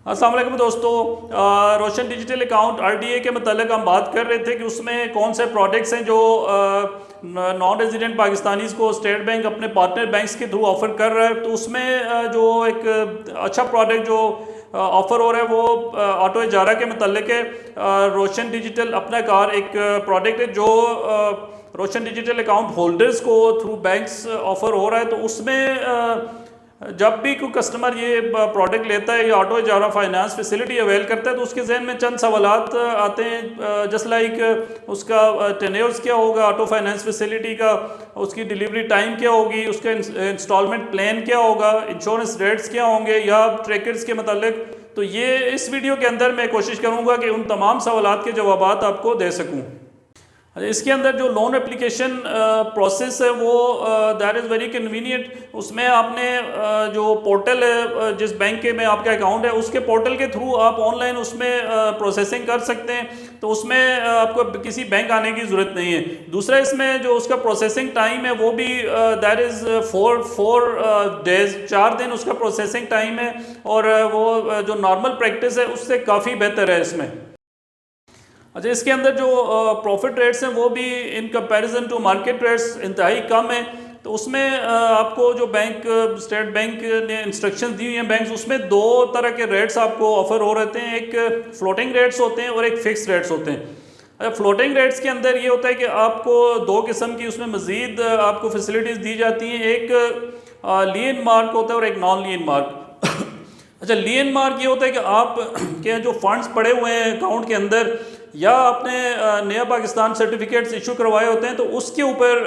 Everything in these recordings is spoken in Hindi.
अस्सलाम वालेकुम दोस्तों। रोशन डिजिटल अकाउंट आरडीए के मतलब हम बात कर रहे थे कि उसमें कौन से प्रोडक्ट्स हैं जो नॉन रेजिडेंट पाकिस्तानीज़ को स्टेट बैंक अपने पार्टनर बैंक्स के थ्रू ऑफ़र कर रहा है। तो उसमें जो एक अच्छा प्रोडक्ट जो ऑफ़र हो रहा है वो ऑटो इजारा के मतलब है। रोशन डिजिटल अपना कार एक प्रोडक्ट है जो रोशन डिजिटल अकाउंट होल्डर्स को थ्रू बैंक्स ऑफ़र हो रहा है। तो उसमें जब भी कोई कस्टमर ये प्रोडक्ट लेता है या ऑटो इजारा फाइनेंस फैसिलिटी अवेल करता है तो उसके जहन में चंद सवालात आते हैं, जस्ट लाइक उसका टेन्योर्स क्या होगा ऑटो फाइनेंस फैसिलिटी का, उसकी डिलीवरी टाइम क्या होगी, उसका इंस्टॉलमेंट प्लान क्या होगा, इंश्योरेंस रेट्स क्या होंगे या ट्रैकर्स के मतलब। तो ये इस वीडियो के अंदर मैं कोशिश करूँगा कि उन तमाम सवालात के जवाबात आपको दे सकूँ। इसके अंदर जो लोन एप्लीकेशन प्रोसेस है वो दैट इज़ वेरी कन्वीनियंट। उसमें आपने जो पोर्टल है जिस बैंक के में आपका अकाउंट है उसके पोर्टल के थ्रू आप ऑनलाइन उसमें प्रोसेसिंग कर सकते हैं। तो उसमें आपको किसी बैंक आने की ज़रूरत नहीं है। दूसरा इसमें जो उसका प्रोसेसिंग टाइम है वो भी दैट इज़ फोर डेज, 4 दिन उसका प्रोसेसिंग टाइम है। और वो जो नॉर्मल प्रैक्टिस है उससे काफ़ी बेहतर है इसमें। अच्छा, इसके अंदर जो प्रॉफिट रेट्स हैं वो भी in comparison to market rates इंतहाई कम है। तो उसमें आपको जो बैंक स्टेट बैंक ने इंस्ट्रक्शंस दी हुई हैं बैंक्स, उसमें 2 तरह के रेट्स आपको ऑफर हो रहते हैं। एक फ्लोटिंग रेट्स होते हैं और एक फिक्स रेट्स होते हैं। अच्छा, फ्लोटिंग रेट्स के अंदर ये होता है कि आपको 2 किस्म की उसमें मज़ीद आपको फैसिलिटीज़ दी जाती हैं। एक लीन मार्क होता है और एक नॉन लीन मार्क। अच्छा, लीन मार्क ये होता है कि आप के जो फंड्स पड़े हुए हैं अकाउंट के अंदर या आपने नया पाकिस्तान सर्टिफिकेट्स इशू करवाए होते हैं तो उसके ऊपर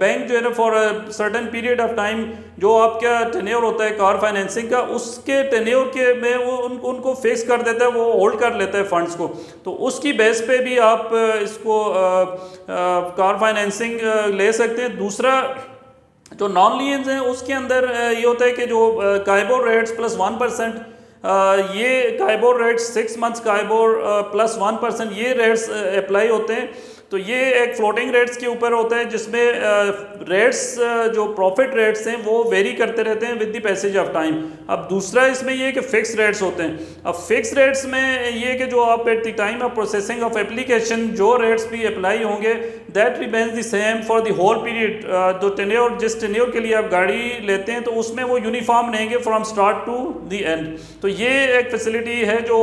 बैंक जो है ना for certain period of time जो आपका टेन्योर होता है कार फाइनेंसिंग का, उसके टेन्योर के में वो उनको फिक्स कर देता है, वो होल्ड कर लेता है फंड्स को। तो उसकी बेस पे भी आप इसको कार फाइनेंसिंग ले सकते हैं। दूसरा जो नॉन लीन्स हैं उसके अंदर ये होता है कि जो काइबोर रेट्स प्लस 1%, ये KIBOR rates 6 months KIBOR plus 1% ये रेट्स अप्लाई होते हैं। तो ये एक फ्लोटिंग रेट्स के ऊपर होता है जिसमें रेट्स जो प्रॉफिट रेट्स हैं वो वेरी करते रहते हैं with the passage of time. अब दूसरा इसमें ये कि फिक्स रेट्स होते हैं। अब फिक्स रेट्स में ये कि जो आप at the time of processing of application जो रेट्स भी अप्लाई होंगे that remains the same for the whole period. जो टेन्योर जिस टेन्योर के लिए आप गाड़ी लेते हैं तो उसमें वो यूनिफॉर्म रहेंगे from start to the end. तो ये एक फैसिलिटी है जो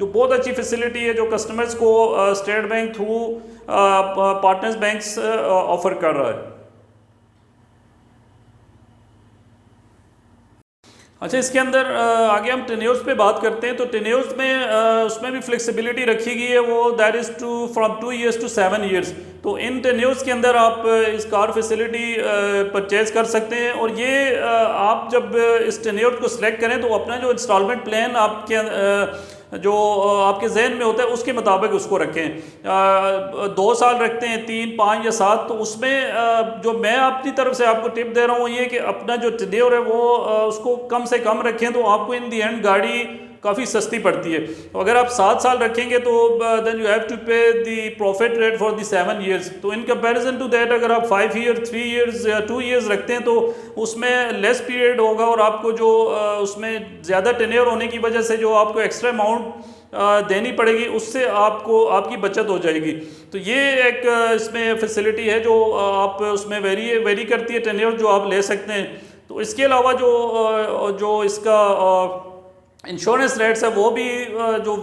बहुत अच्छी फैसिलिटी है जो कस्टमर्स को state bank through partners banks offer कर रहा है। अच्छा, इसके अंदर आगे हम टेन्योर्स पे बात करते हैं। तो टेन्योर्स में उसमें भी फ्लेक्सिबिलिटी रखी गई है, वो that is from 2 years to 7 years. तो इन टेन्योर्स के अंदर आप इस कार फैसिलिटी परचेज कर सकते हैं। और ये आप जब इस टेन्योर को सिलेक्ट करें तो अपना जो इंस्टॉलमेंट प्लान आपके जो आपके जहन में होता है उसके मुताबिक उसको रखें। 2 साल रखते हैं, 3, 5 या 7। तो उसमें जो मैं अपनी तरफ से आपको टिप दे रहा हूँ ये कि अपना जो टेन्योर है वो उसको कम से कम रखें तो आपको इन दी एंड गाड़ी काफ़ी सस्ती पड़ती है। तो अगर आप 7 साल रखेंगे तो देन यू हैव टू पे the profit rate for the 7 years. तो इन कंपैरिजन टू दैट अगर आप 5 ईयर, 3 ईयर्स या 2 ईयर्स रखते हैं तो उसमें लेस पीरियड होगा और आपको जो उसमें ज़्यादा टेन्योर होने की वजह से जो आपको एक्स्ट्रा अमाउंट देनी पड़ेगी उससे आपको आपकी बचत हो जाएगी। तो ये एक इसमें फैसिलिटी है जो आप उसमें वेरी करती है टेन्योर जो आप ले सकते हैं। तो इसके अलावा जो इसका इंश्योरेंस रेट्स है वो भी जो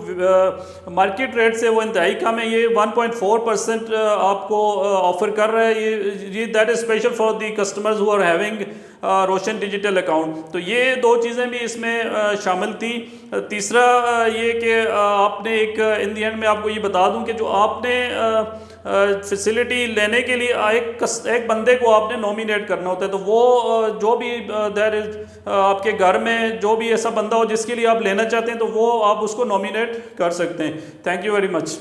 मार्केट रेट से वो इंतहाई कम है। ये 1.4% आपको ऑफर कर रहा है। ये that is special for the customers who are having Roshan digital account. तो ये 2 चीज़ें भी इसमें शामिल थी। तीसरा ये कि आपने एक इन दी एंड में आपको ये बता दूं कि जो आपने फैसिलिटी लेने के लिए एक बंदे को आपने नॉमिनेट करना होता है। तो वो जो भी देयर इज आपके घर में जो भी ऐसा बंदा हो जिसके लिए आप लेना चाहते हैं तो वो आप उसको नॉमिनेट कर सकते हैं। Thank you very much.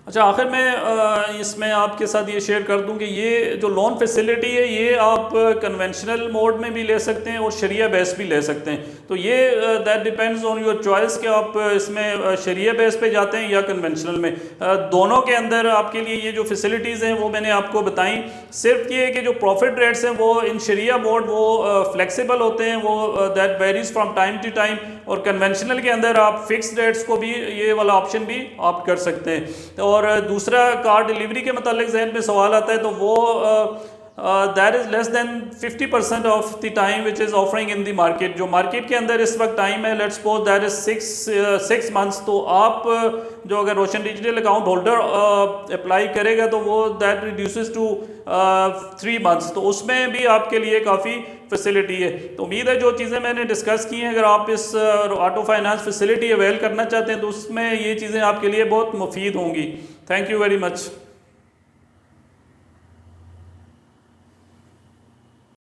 अच्छा, आखिर में इसमें आपके साथ ये शेयर कर दूं कि ये जो लोन फैसिलिटी है ये आप कन्वेंशनल मोड में भी ले सकते हैं और शरिया बेस भी ले सकते हैं। तो ये that depends on your choice कि आप इसमें शरिया बेस पे जाते हैं या कन्वेंशनल में। दोनों के अंदर आपके लिए ये जो फैसिलिटीज़ हैं वो मैंने आपको बताई। सिर्फ ये है कि जो प्रॉफिट रेट्स हैं वो इन शरिया मोड वो फ्लेक्सिबल होते हैं, वो that varies from time to time, और कन्वेंशनल के अंदर आप फिक्स रेट्स को भी ये वाला ऑप्शन भी ऑप्ट कर सकते हैं। और दूसरा कार डिलीवरी के मतलब जहन में सवाल आता है, तो वो that is less than 50% of the time which is offering in the market. जो मार्केट के अंदर इस वक्त टाइम है, let's suppose that is 6 months, तो आप जो अगर रोशन डिजिटल अकाउंट होल्डर अप्लाई करेगा तो वो दैट रिड्यूसेस टू 3 मंथ्स, तो उसमें भी आपके लिए काफ़ी फैसिलिटी है। तो उम्मीद है जो चीज़ें मैंने डिस्कस की हैं, अगर आप इस ऑटो फाइनेंस फैसिलिटी अवेल करना चाहते हैं तो उसमें ये चीज़ें आपके लिए बहुत मुफीद होंगी। Thank you very much.